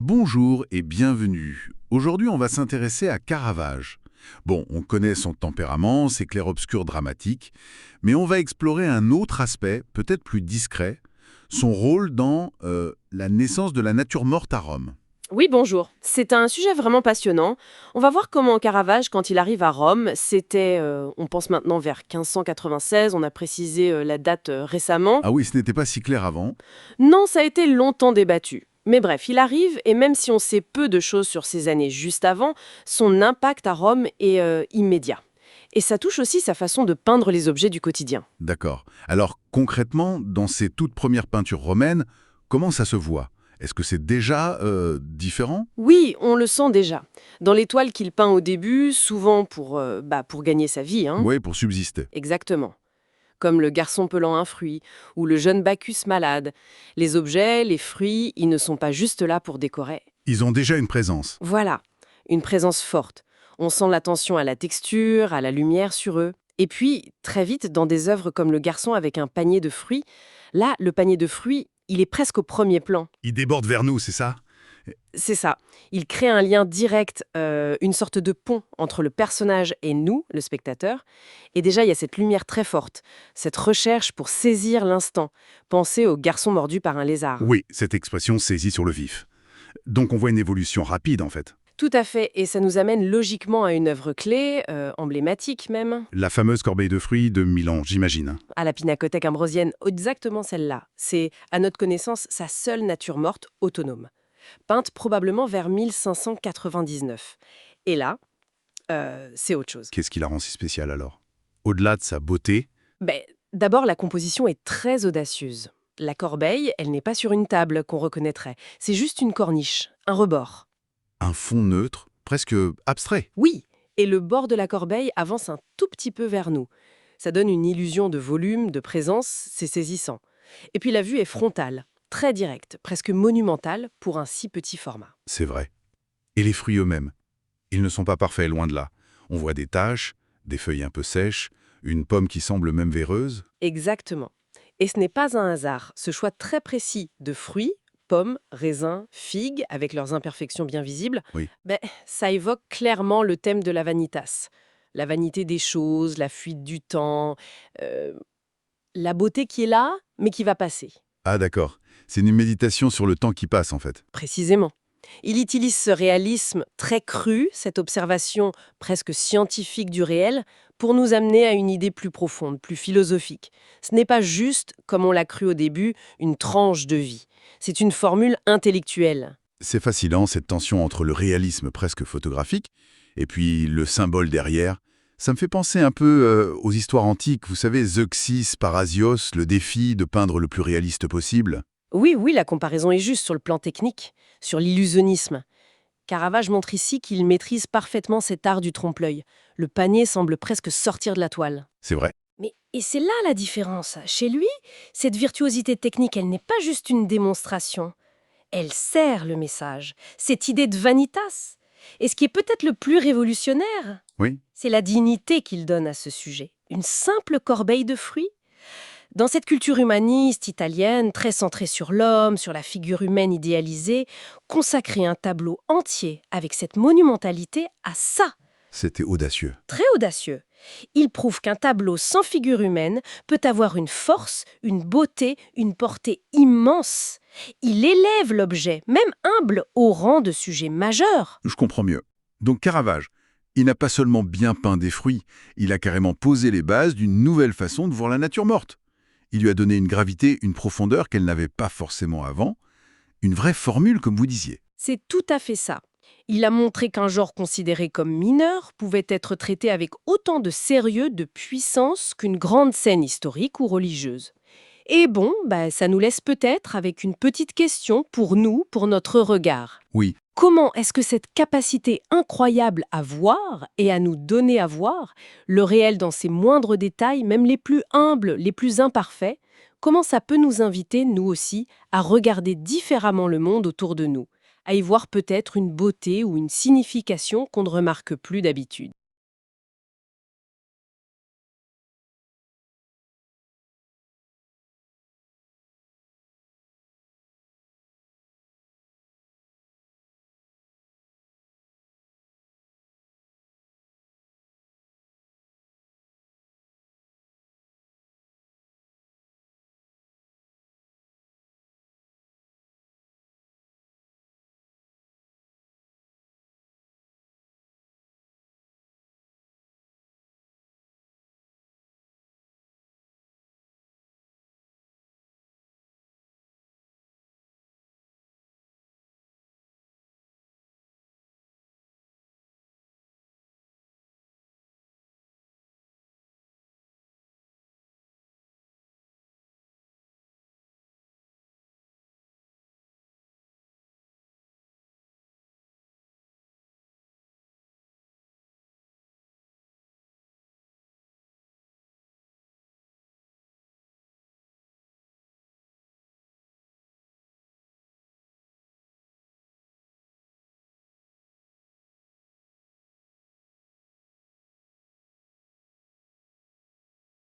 Bonjour et bienvenue. Aujourd'hui, on va s'intéresser à Caravage. Bon, on connaît son tempérament, ses clairs-obscurs dramatiques, mais on va explorer un autre aspect, peut-être plus discret, son rôle dans la naissance de la nature morte à Rome. Oui, bonjour. C'est un sujet vraiment passionnant. On va voir comment Caravage, quand il arrive à Rome, c'était, on pense maintenant vers 1596, on a précisé la date récemment. Ah oui, ce n'était pas si clair avant. Non, ça a été longtemps débattu. Mais bref, il arrive, et même si on sait peu de choses sur ces années juste avant, son impact à Rome est immédiat. Et ça touche aussi sa façon de peindre les objets du quotidien. D'accord. Alors concrètement, dans ces toutes premières peintures romaines, comment ça se voit? Est-ce que c'est déjà différent? Oui, on le sent déjà. Dans les toiles qu'il peint au début, souvent pour gagner sa vie, hein. Oui, pour subsister. Exactement. Comme le garçon pelant un fruit ou le jeune Bacchus malade. Les objets, les fruits, ils ne sont pas juste là pour décorer. Ils ont déjà une présence. Voilà, une présence forte. On sent l'attention à la texture, à la lumière sur eux. Et puis, très vite, dans des œuvres comme le garçon avec un panier de fruits, là, le panier de fruits, il est presque au premier plan. Ils débordent vers nous, c'est ça? C'est ça. Il crée un lien direct, une sorte de pont entre le personnage et nous, le spectateur. Et déjà, il y a cette lumière très forte, cette recherche pour saisir l'instant. Pensez au garçon mordu par un lézard. Oui, cette expression saisie sur le vif. Donc on voit une évolution rapide en fait. Tout à fait, et ça nous amène logiquement à une œuvre clé, emblématique même, La fameuse corbeille de fruits de Milan, j'imagine. à la Pinacothèque ambrosienne, exactement celle-là. C'est, à notre connaissance, sa seule nature morte autonome, peinte probablement vers 1599. Et là, c'est autre chose. Qu'est-ce qui la rend si spéciale alors? Au-delà de sa beauté, Ben, d'abord, la composition est très audacieuse. La corbeille, elle n'est pas sur une table qu'on reconnaîtrait. C'est juste une corniche, un rebord. un fond neutre, presque abstrait. Oui, et le bord de la corbeille avance un tout petit peu vers nous. Ça donne une illusion de volume, de présence, c'est saisissant. Et puis la vue est frontale, très directe, presque monumentale pour un si petit format. C'est vrai. Et les fruits eux-mêmes, ils ne sont pas parfaits, loin de là. On voit des taches, des feuilles un peu sèches, une pomme qui semble même véreuse. Exactement. Et ce n'est pas un hasard. Ce choix très précis de fruits, pommes, raisins, figues, avec leurs imperfections bien visibles, Oui. ça évoque clairement le thème de la vanitas. La vanité des choses, la fuite du temps, euh, la beauté qui est là, mais qui va passer. Ah d'accord. C'est une méditation sur le temps qui passe en fait. Précisément. Il utilise ce réalisme très cru, cette observation presque scientifique du réel, pour nous amener à une idée plus profonde, plus philosophique. Ce n'est pas juste, comme on l'a cru au début, une tranche de vie. C'est une formule intellectuelle. C'est fascinant cette tension entre le réalisme presque photographique et puis le symbole derrière. Ça me fait penser un peu aux histoires antiques. Vous savez, Zeuxis, Parasios, le défi de peindre le plus réaliste possible. Oui, oui, la comparaison est juste sur le plan technique, sur l'illusionnisme. Caravage montre ici qu'il maîtrise parfaitement cet art du trompe-l'œil. Le panier semble presque sortir de la toile. C'est vrai. Et c'est là la différence. Chez lui, cette virtuosité technique, elle n'est pas juste une démonstration. Elle sert le message. Cette idée de vanitas. Et ce qui est peut-être le plus révolutionnaire, Oui. c'est la dignité qu'il donne à ce sujet. Une simple corbeille de fruits. Dans cette culture humaniste italienne, très centrée sur l'homme, sur la figure humaine idéalisée, consacrer un tableau entier avec cette monumentalité à ça, C'était audacieux. très audacieux. Il prouve qu'un tableau sans figure humaine peut avoir une force, une beauté, une portée immense. Il élève l'objet, même humble, au rang de sujet majeur. Je comprends mieux. Donc Caravage, il n'a pas seulement bien peint des fruits, il a carrément posé les bases d'une nouvelle façon de voir la nature morte. Il lui a donné une gravité, une profondeur qu'elle n'avait pas forcément avant, une vraie formule comme vous disiez. C'est tout à fait ça. Il a montré qu'un genre considéré comme mineur pouvait être traité avec autant de sérieux, de puissance qu'une grande scène historique ou religieuse. Et bon, ça nous laisse peut-être avec une petite question pour nous, pour notre regard. Oui, Comment est-ce que cette capacité incroyable à voir et à nous donner à voir, le réel dans ses moindres détails, même les plus humbles, les plus imparfaits, comment ça peut nous inviter, nous aussi, à regarder différemment le monde autour de nous, à y voir peut-être une beauté ou une signification qu'on ne remarque plus d'habitude.